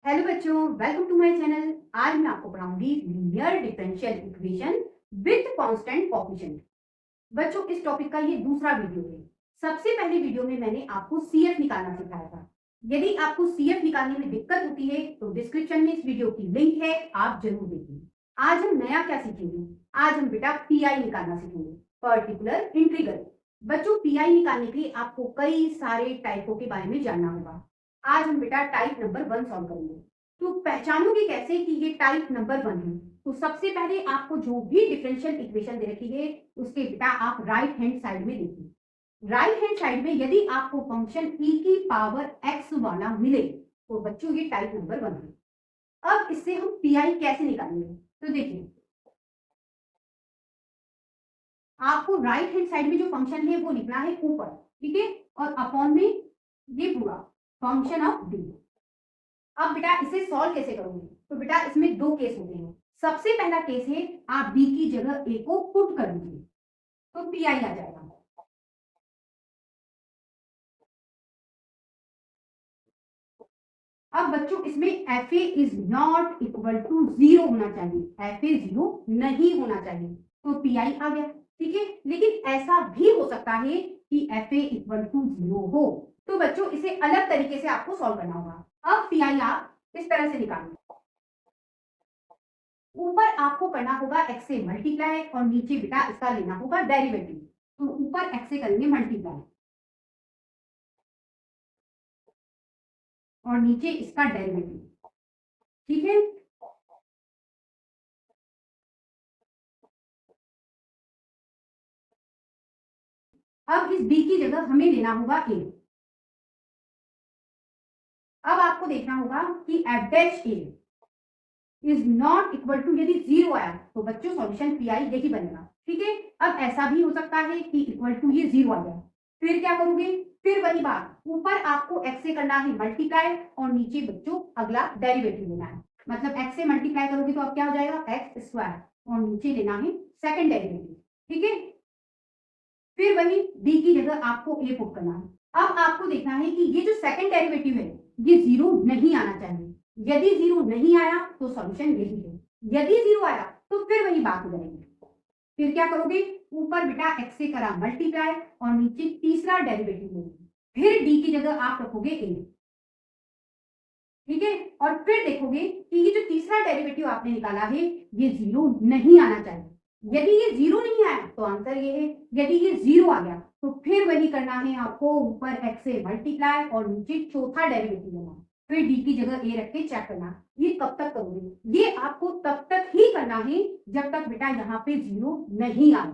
Hello बच्चों, welcome to my channel. आज मैं आपको पढ़ाऊंगी linear differential equation with constant coefficient. बच्चों, इस टॉपिक का ये दूसरा वीडियो है। सबसे पहले वीडियो में मैंने आपको सीएफ निकालना सिखाया था। यदि आपको सीएफ निकालने में दिक्कत होती है तो डिस्क्रिप्शन में इस वीडियो की लिंक है, आप जरूर देखिए। आज हम नया क्या सीखेंगे? आज हम बेटा पीआई निकालना सीखेंगे, पर्टिकुलर इंटीग्रल। बच्चों, पीआई निकालने के लिए आपको कई सारे टाइपों के बारे में जानना होगा। आज हम बेटा टाइप नंबर 1 सॉल्व करेंगे। तो पहचानोगे कैसे कि ये टाइप नंबर 1 है? तो सबसे पहले आपको जो भी डिफरेंशियल इक्वेशन दे रखी है उसके बेटा आप राइट हैंड साइड में देखिए। राइट हैंड साइड में यदि आपको फंक्शन e की पावर x वाला मिले तो बच्चों ये टाइप नंबर 1 है। अब इससे हम पीआई कैसे निकालेंगे? तो देखिए, आपको राइट हैंड साइड में जो फंक्शन है वो लिखना है ऊपर, ठीक है, और अपॉन में ये पूरा फंक्शन ऑफ डी। अब बेटा इसे सॉल्व कैसे करोगे? तो बेटा इसमें दो केस होते हैं। सबसे पहला केस है आप बी की जगह ए को पुट कर दीजिए तो पीआई आ जाएगा। अब बच्चों इसमें F A is not equal to 0 होना चाहिए, एफ ए 0 नहीं होना चाहिए, तो पीआई आ गया, ठीक है। लेकिन ऐसा भी हो सकता है कि एफ ए इक्वल टू 0 हो, तो बच्चों इसे अलग तरीके से आपको सॉल्व करना होगा। अब पीआई आप इस तरह से निकालेंगे। ऊपर आपको करना होगा x से मल्टीप्लाई और नीचे बेटा इसका लेना होगा डेरिवेटिव। तो ऊपर x से करेंगे मल्टीप्लाई और नीचे इसका डेरिवेटिव, ठीक है। अब इस b की जगह हमें लेना होगा a। अब आपको देखना होगा कि F dash A is not equal to, यदि 0 आया तो बच्चों सॉल्यूशन पीआई यही बनेगा, ठीक है। अब ऐसा भी हो सकता है कि इक्वल टू ये 0 आ जाए, फिर क्या करोगे? फिर वही बात, ऊपर आपको x से करना है मल्टीप्लाई और नीचे बच्चों अगला डेरिवेटिव लेना है। मतलब x से मल्टीप्लाई करोगे तो अब क्या हो जाएगा एक्स स्क्वायर और नीचे लेना है सेकंड डेरिवेटिव, ठीक है। फिर वही b की जगह आपको a पुट करना है। अब आपको देखना है कि ये जो सेकंड डेरिवेटिव है ये 0 नहीं आना चाहिए। यदि 0 नहीं आया तो सॉल्यूशन यही है, यदि 0 आया तो फिर वही बात हो जाएगी। फिर क्या करोगे? ऊपर बेटा x से करा मल्टीप्लाई और नीचे तीसरा डेरिवेटिव लेंगे, फिर d की जगह आप रखोगे a, ठीक है। और फिर देखोगे कि ये जो तीसरा डेरिवेटिव आपने निकाला है ये 0 नहीं आना चाहिए। यदि ये 0 नहीं आया तो आंसर ये है, यदि ये 0 आ गया तो फिर वही करना है आपको, ऊपर x से मल्टीप्लाई और नीचे चौथा डेरिवेटिव लेना, फिर d की जगह a रख के चेक करना। ये कब तक करोगे? ये आपको तब तक ही करना है जब तक बेटा यहाँ पे 0 नहीं आए,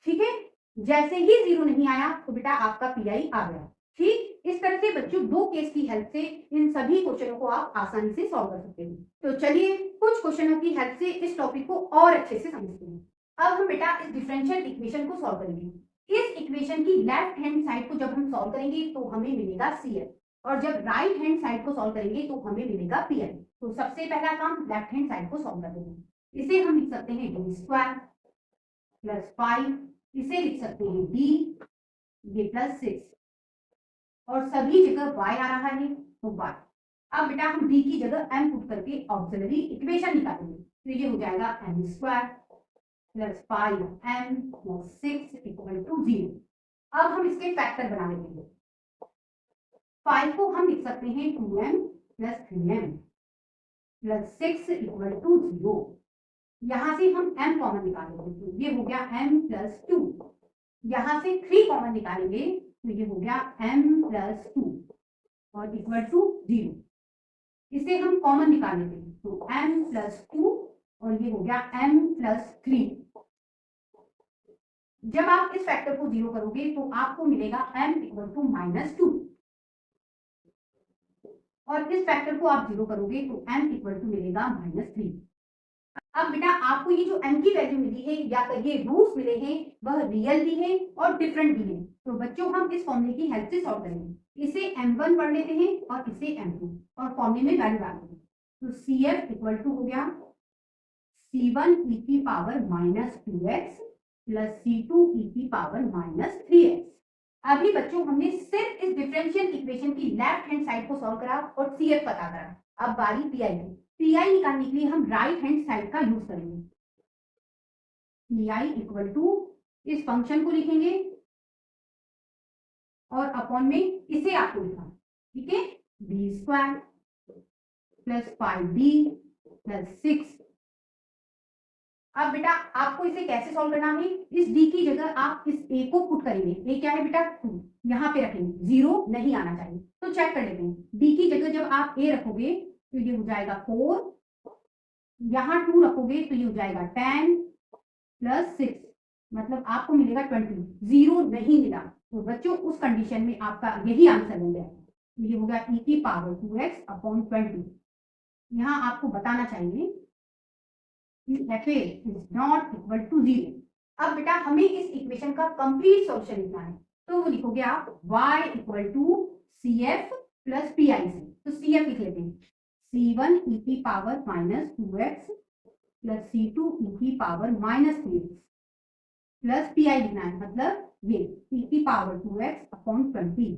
ठीक है। जैसे ही 0 नहीं आया तो बेटा आपका पीआई आ गया, ठीक। इस तरह से बच्चों दो केस की हेल्प से इन सभी क्वेश्चनों को आप आसानी से सॉल्व कर सकते हैं। तो चलिए कुछ क्वेश्चनों की हेल्प से इस टॉपिक को और अच्छे से समझते हैं। अब हम बेटा इस डिफरेंशियल इक्वेशन को सॉल्व करेंगे। इस इक्वेशन की लेफ्ट हैंड साइड को जब हम सॉल्व करेंगे तो हमें मिलेगा CF और जब राइट हैंड साइड को सॉल्व करेंगे तो हमें मिलेगा PI। तो सबसे पहला काम लेफ्ट हैंड साइड को सॉल्व कर देंगे। इसे हम लिख सकते हैं d स्क्वायर प्लस 5, इसे लिख सकते हैं d, ये प्लस 6 और सभी जगह y आ रहा है तो y। अब बेटा हम d की जगह m पुट करके ऑक्सिलरी इक्वेशन निकालेंगे, तो ये हो जाएगा m square plus 5m plus 6 equal to 0। अब हम इसके फैक्टर बना लेंगे। 5 को हम लिख सकते हैं 2m plus 3m plus 6 equal to 0। यहां से हम m कॉमन निकालेंगे तो ये हो गया m प्लस 2। यहां से 3 कॉमन निकालेंगे तो ये हो गया m प्लस 2 और इक्वल टू 0। इसे हम कॉमन निकाल लेते हैं तो m प्लस 2 और ये हो गया m प्लस 3। जब आप इस फैक्टर को 0 करोगे तो आपको मिलेगा m इक्वल टू -2 और इस फैक्टर को आप 0 करोगे तो m इक्वल टू मिलेगा -3। अब बेटा आपको ये जो m की वैल्यू मिली है या तो ये रूट्स मिले हैं वह रियल भी है और डिफरेंट भी है, तो बच्चों हम इस फॉर्मूले की हेल्प से सॉल्व करेंगे। इसे m1 पढ़ लेते हैं और इसे m2 और फॉर्मूले में वैल्यू डाल देंगे। तो CF इक्वल टू हो गया C1 e की power -2x plus C2 e की पावर -3x। अभी बच्चों हमने सिर्फ इस डिफरेंशियल इक्वेशन की लेफ्ट हैंड साइड को सॉल्व करा और CF पता करा। अब बारी पीआई की। पीआई निकालने के लिए हम राइट हैंड साइड का यूज करेंगे। पीआई इक्वल टू इस फंक्शन को लिखेंगे और अपॉन में इसे आपको लिखा, ठीक है, B square plus 5b plus 6। अब बेटा आपको इसे कैसे सॉल्व करना है, इस d की जगह आप इस a को पुट करेंगे। a क्या है बेटा 2, यहाँ पे रखेंगे, 0 नहीं आना चाहिए। तो चेक कर लेते हैं, d की जगह जब आप a रखोगे तो ये हो जाएगा 4, यहाँ 2 रखोगे तो ये हो जाएगा 10 प्लस 6, मतलब आपको मिलेगा 20। 0 नहीं मिला तो बच्चों उस कंडीशन में आपका यही आंसर हो गया। ये हो गया e की पावर 2x अपॉन 20। यहाँ आपको बताना चाहिए fa is not equal to 0। अब बेटा हमें इस इक्वेशन का कंप्लीट सॉल्यूशन लिखना है, तो वो लिखोगे आप y equal to CF plus PI से। तो CF लिख लेते हैं, C1 e की power minus 2x plus C2 e की power minus 3x plus PI लिखना है, मतलब ये e की पावर 2x अपॉन 20।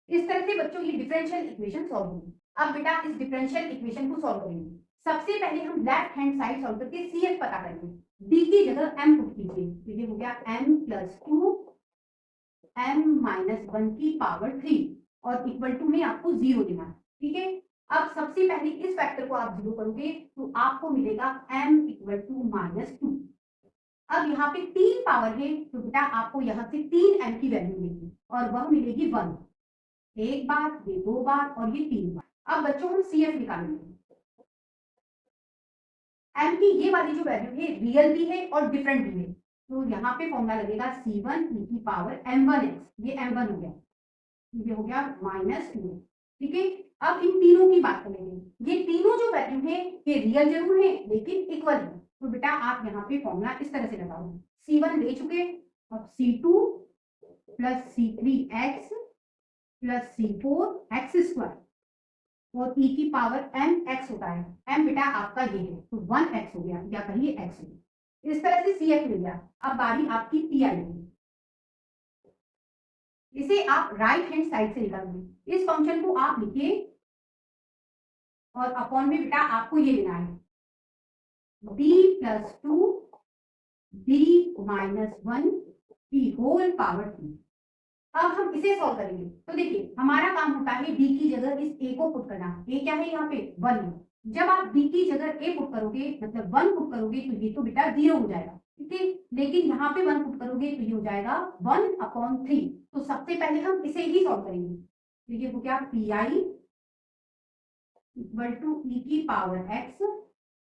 इस तरह से बच्चों ये डिफरेंशियल इक्वेशन सॉल्व होगी। अब बेटा इस डिफरेंशियल इक्वेशन को सॉल्व करेंगे। सबसे पहले हम लेफ्ट हैंड साइड सॉल्व करके CF पता करेंगे। d की जगह m पुट कीजिए, तो ये हो गया m प्लस 2 m माइनस 1 की पावर 3 और इक्वल टू में आपको 0 देना है, ठीक है। अब सबसे पहले इस फैक्टर को आप 0 करोगे तो आपको मिलेगा m इक्वल टू माइनस 2। अब यहाँ पे 3 पावर है तो बेटा आपको यहाँ से 3m की वैल्यू मिलेगी और वह मिलेगी 1, एक बार, ये 2 बार और ये 3 बार। अब बच्चों हम CF निकालेंगे। m की ये वाली जो वैल्यू है रियल भी है और डिफरेंट भी है, तो यहाँ पे फॉर्मूला लगेगा C1 e की पावर m1x, ये m1 हो गया, ये हो गया माइनस 2, ठीक है। अब इन तीनों की बात करेंगे। ये तीनों जो वैल्यू है ये रियल जरूर है लेकिन इक्वल है, तो बेटा आप यहाँ पे फॉर्मूला इस तरह से लगाओगे, C1 ले चुके, अब C2 plus C3x plus C4 x square और e की पावर mx होता है, m बेटा आपका ये है तो 1x हो गया या कहिए x हो गया। इस तरह से CF मिल गया। अब बारी आपकी PI होगी, इसे आप राइट हैंड साइड से निकालोगे। इस फंक्शन को आप लिखिए और अपॉन में बेटा आपको ये लेना है b प्लस 2 b माइनस 1 की होल पावर 3। अब हम इसे सॉल्व करेंगे, तो देखिए हमारा काम होता है d की जगह इस a को पुट करना। a क्या है यहाँ पे 1 है, जब आप d की जगह a पुट करोगे मतलब 1 पुट करोगे तो ये तो बेटा 0 हो जाएगा, ठीक है। लेकिन यहाँ पे 1 पुट करोगे तो ये हो जाएगा 1 अपॉन 3। तो सबसे पहले हम इसे ही सॉल्व करेंगे, तो ये हो गया PI इक्वल टू e की पावर x,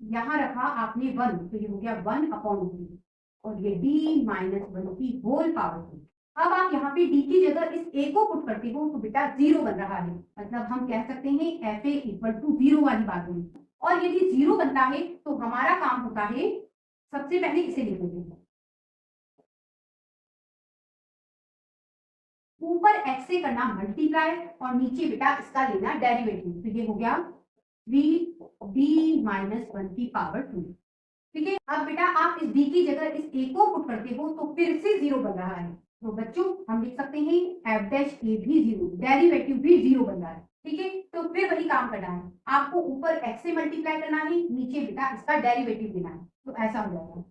यहाँ रखा आपने 1 तो ये हो गया 1 अपॉन 3 और ये d माइनस 1 की होल पावर 3। अब आप यहाँ पे d की जगह इस a को पुट करते हो तो बेटा 0 बन रहा है, मतलब हम कह सकते हैं fa इक्वल टू 0 वाली बात हुई। और यदि 0 बनता है तो हमारा काम होता है सबसे पहले इसे लिख देते हैं, ऊपर x से करना मल्टीप्लाई और नीचे बेटा इसका लेना डेरिवेटिव, तो ये हो गया 3d माइनस 1 की पावर 2, ठीक है। अब बेटा आप इस d की जगह इस a को पुट करते हो तो फिर से 0 बन रहा है, तो बच्चों हम लिख सकते हैं f डैश a भी 0, डेरिवेटिव भी 0 बन रहा है, ठीक है। तो फिर वही काम करना है, आपको ऊपर x से मल्टीप्लाई करना है, नीचे बेटा इसका डेरिवेटिव लेना है, तो ऐसा हो जाएगा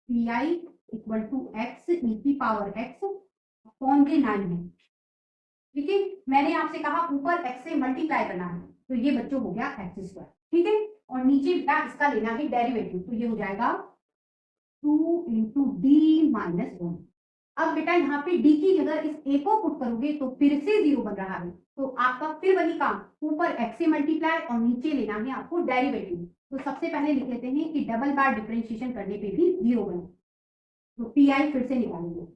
PI equal to x e की पावर x अपॉन के 9 है, ठीक है। मैंने आपसे कहा ऊपर x से मल्टीप्लाई करना है, तो ये बच्चों हो गया x स्क्वायर, ठीक है। और नीचे बेटा इसका लेना है डेरिवेटिव, तो ये हो जाएगा 2 इंटू डी माइनस 1। अब बेटा यहाँ पे d की जगह इस a को पुट करोगे तो फिर से 0 बन रहा है, तो आपका फिर वही काम, ऊपर x से मल्टीप्लाई और नीचे लेना है आपको डेरिवेटिव। तो सबसे पहले लिख लेते हैं कि डबल बार डिफरेंशिएशन करने पे भी 0 बने, तो PI फिर से निकालेंगे,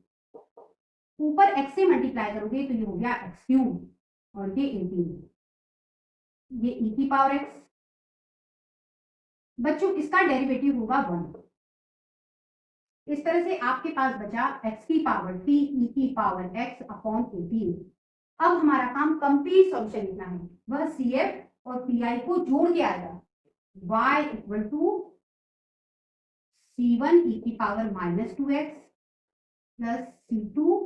ऊपर x से मल्टीप्लाई करोगे तो ये हो गया x क्यूब और ये 18, ये e की पावर x, बच्चों इसका डेरिवेटिव होगा 1। इस तरह से आपके पास बचा x की पावर t e की पावर x अपॉन 18। अब हमारा काम कंप्लीट सॉल्यूशन लिखना है, वह CF और PI को जोड़ के आएगा, y equal to C1 e की power minus 2x plus C2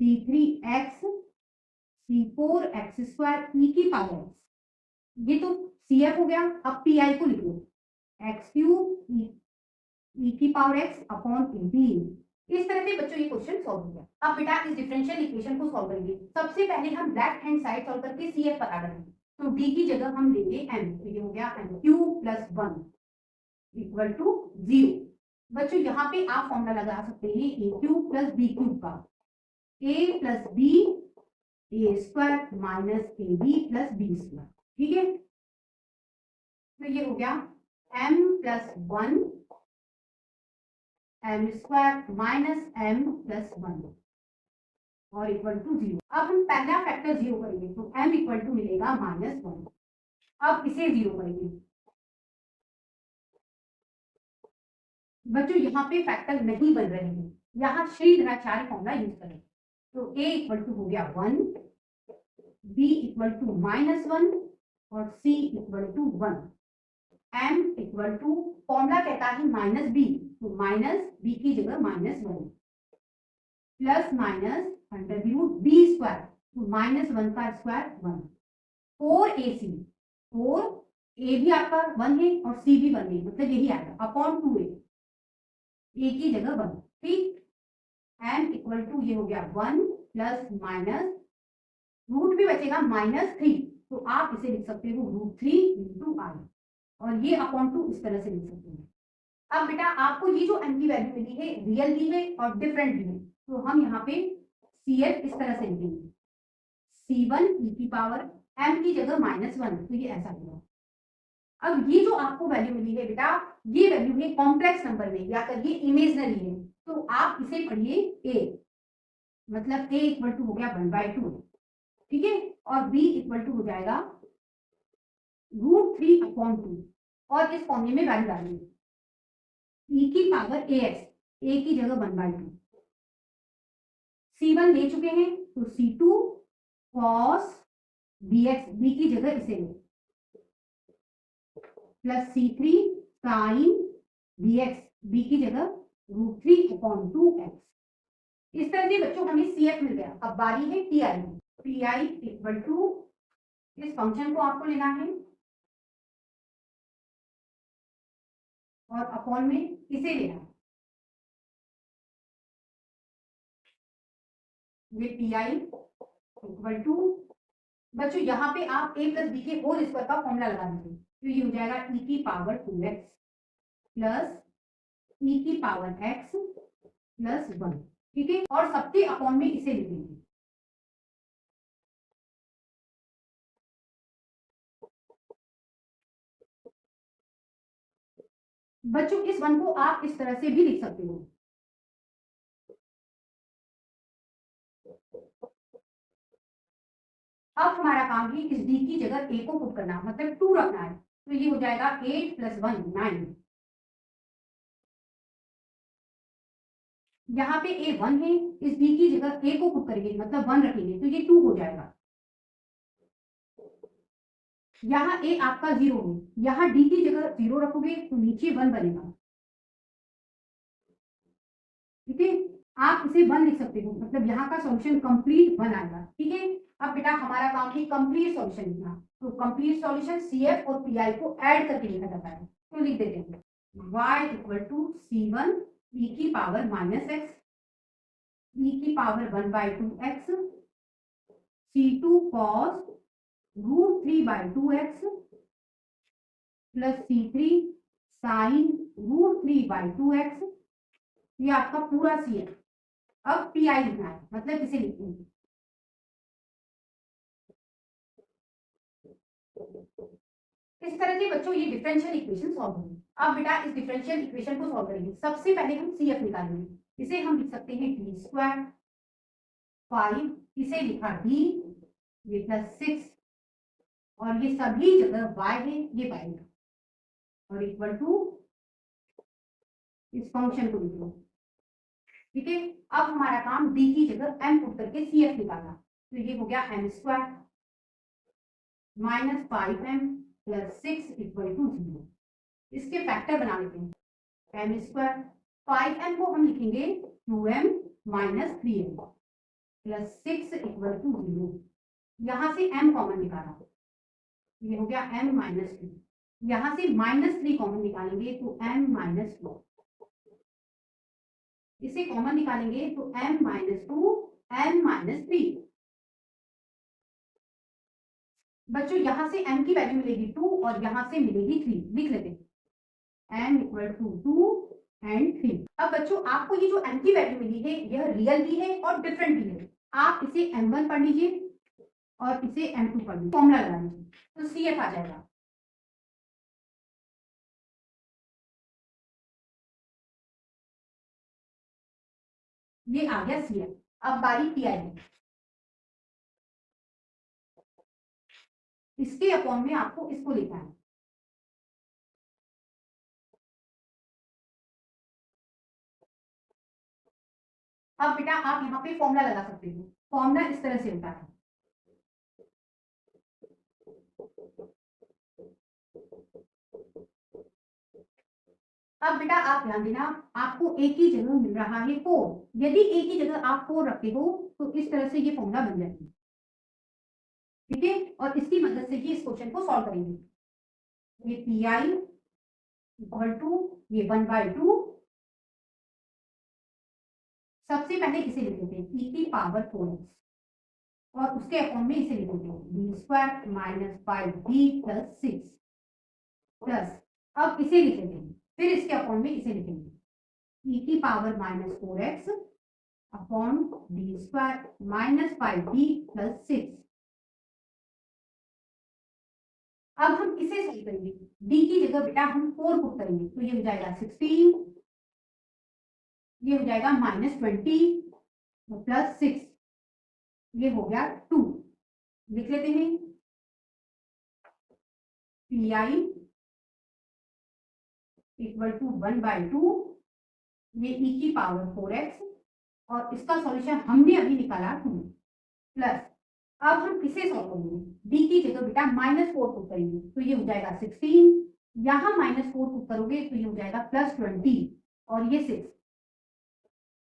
C3x C4x² e की पावर x, ये तो CF हो गया। अब PI को लिखो x³ e की पावर x अपॉन 18। इस तरह से बच्चों ये क्वेश्चन सॉल्व हो गया। अब बेटा इस डिफरेंशियल इक्वेशन को सॉल्व करेंगे। सबसे पहले हम लेफ्ट हैंड साइड सॉल्व करके CF पता करेंगे। तो D की जगह हम लेंगे m, तो ये हो गया m³ + 1 इक्वल टू 0। बच्चों यहाँ पे आप फॉर्मूला लगा सकते हैं a³ + b³ का, a + b a² - ab + b²। ठीक है, तो ये हो गया m + 1 m² - m + 1 और इक्वल टू 0। अब हम पहला फैक्टर 0 करेंगे, तो m इक्वल टू मिलेगा -1। अब इसे 0 करेंगे। बच्चों यहाँ पे फैक्टर नहीं बन रहे हैं, यहाँ श्रीधराचार्य फॉर्मूला यूज करें। तो a इक्वल टू हो गया 1, b इक्वल टू -1 और c equal to 1। m equal to formula कहता है -b, तो -b की जगह -1 प्लस माइनस √b², तो -1 का स्क्वायर 1। 4ac, 4 a भी आपका 1 है और c भी 1 है, मतलब यही आएगा अपॉन 2a, a की जगह 1। ठीक, m इक्वल टू ये हो गया 1 प्लस माइनस रूट भी बचेगा -3, तो आप इसे लिख सकते हो √3 × i, और ये अपॉन 2 इस तरह से लिख सकते हैं। अब बेटा आपको ये जो m की वैल्यू मिली है रियल भी है और डिफरेंट भी है, तो हम यहाँ पे CF इस तरह से लिखेंगे C1 e की पावर m की जगह -1, तो ये ऐसा होगा। अब ये जो आपको वैल्यू मिली है बेटा, ये वैल्यू है कॉम्प्लेक्स नंबर में या करिए इमेजनरी है, तो आप इसे पढ़िए a, मतलब a इक्वल टू हो गया 1/2। ठीक है, और b इक्वल टू हो जाएगा √3/2, और इस फॉर्मूले में वैल्यू डालेंगे e की पावर ax, a की जगह 1/2। C1 ले चुके हैं, तो C2 cos bx, b की जगह इसे ले, plus C3 sin bx, b की जगह √3/2x। इस तरह से बच्चों हमें CF मिल गया। अब बारी है PI। PI इक्वल टू इस फंक्शन को आपको लेना है और अपॉन में इसे लेना है। ये PI इक्वल टू, बच्चों यहाँ पे आप a + b के होल स्क्वायर का फॉर्मूला लगा दीजिए, तो ये हो जाएगा e की पावर 2x प्लस e की पावर x प्लस 1। ठीक है, और सबके अपॉन में इसे लिखेंगे। बच्चों इस 1 को आप इस तरह से भी लिख सकते हो, अब हमारा काम है इस d की जगह a को पुट करना, मतलब 2 रखना है, तो ये हो जाएगा 8 + 1 9। यहाँ पे a 1 है, इस d की जगह a को पुट करेंगे, मतलब 1 रखेंगे, तो ये 2 हो जाएगा। यहाँ a आपका 0 है, यहाँ d की जगह 0 रखोगे तो नीचे 1 बनेगा। ठीक है, आप इसे 1 लिख सकते हो, मतलब यहाँ का सॉल्यूशन कंप्लीट 1 आएगा। ठीक है, अब बेटा हमारा काम है कंप्लीट सॉल्यूशन लिखना, तो कंप्लीट सॉल्यूशन CF और PI को ऐड करके लिखा जाता है, तो लिख देते हैं y equal to C1 e की पावर -x, e की power 1/2x, C2 cos √3/2x plus C3 sin √3/2x, ये आपका पूरा CF। अब PI लिखना है, मतलब इसे लिखेंगे इस तरह से। बच्चों ये डिफरेंशियल इक्वेशन सॉल्व होगी। अब बेटा इस डिफरेंशियल इक्वेशन को सॉल्व करेंगे। सबसे पहले हम CF निकालेंगे, इसे हम लिख सकते हैं d² 5, इसे लिखा d, ये +6, और ये सभी जगह y है, ये पाएगा, और इक्वल टू इस फंक्शन को लिख लो। ठीक है, अब हमारा काम d की जगह m पुट करके CF निकालना, तो ये हो गया m² - 5m + 6 इक्वल टू 0। इसके फैक्टर बना लेते हैं, m², 5m को हम लिखेंगे 2m - 3m, plus 6 equal to 0। यहाँ से m कॉमन निकाला, ये हो गया m माइनस 2। यहाँ से -3 कॉमन निकालेंगे तो m माइनस 2, इसे कॉमन निकालेंगे तो m माइनस 2 m माइनस 3। बच्चों यहाँ से m की वैल्यू मिलेगी 2 और यहाँ से मिलेगी 3, लिख लेते हैं m इक्वल टू 2 एंड 3। अब बच्चों आपको ये जो m की वैल्यू मिली है यह रियल भी है और डिफरेंट भी है। आप इसे m1 पढ़ लीजिए और इसे m2 पढ़ लीजिए, फॉर्मूला लगा लीजिए तो CF आ जाएगा। ये आ गया CF। अब बारी PI है, इसके अपॉन में आपको इसको लिखना है। अब बेटा आप यहाँ पे फॉर्मूला लगा सकते हो, फॉर्मूला इस तरह से होता है। अब बेटा आप ध्यान देना, आपको एक ही जगह मिल रहा है 4। यदि एक ही जगह आप 4 रखते हो तो इस तरह से ये फॉर्मूला बन जाएगी, ठीक है। और इसकी मदद से ही इस क्वेश्चन को सॉल्व करेंगे। ये PI इक्वल टू ये 1/2, सबसे पहले इसे लिख लेते हैं e की पावर 4x और उसके अपॉन में इसे लिख लेते हैं b² minus 5b plus 6 plus, अब इसे लिख लेते हैं, फिर इसके अपॉन में इसे लिखेंगे e की power minus 4x upon b² minus 5b plus 6। अब हम इसे सॉल्व करेंगे, d की जगह बेटा हम 4 पुट करेंगे तो ये हो जाएगा 16, ये हो जाएगा -20 प्लस 6, ये हो गया 2। लिख लेते हैं PI इक्वल टू 1/2, ये e की पावर 4x और इसका सॉल्यूशन हमने अभी निकाला 2 प्लस, अब हम इसे सॉल्व करेंगे, d की जगह बेटा -4 पुट करेंगे तो ये हो जाएगा 16, यहाँ -4 पुट करोगे तो ये हो जाएगा +20 और ये 6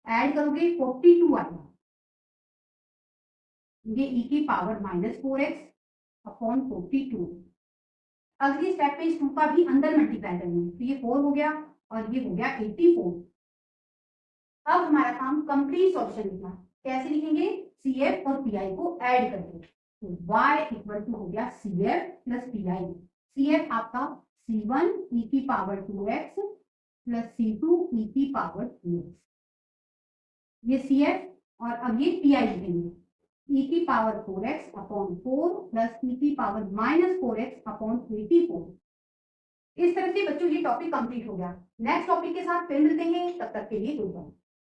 ऐड करोगे 42 आएगा। ये e की पावर -4x अपॉन 42। अगली स्टेप में इस 2 का भी अंदर मल्टीप्लाई करेंगे तो ये 4 हो गया और ये हो गया 84। अब हमारा काम कंप्लीट सॉल्यूशन लिखना। कैसे लिखेंगे? CF और PI को ऐड करके, तो y इक्वल टू हो गया CF प्लस PI। CF आपका C1 e की power 2x plus C2 e की पावर 2x, ये CF और अब ये PI लिखेंगे e की power 4x upon 4 plus e की पावर -4x अपॉन 84। इस तरह से बच्चों ये टॉपिक कंप्लीट हो गया। नेक्स्ट टॉपिक के साथ फिर मिलते हैं, तब तक के लिए गुड बाय।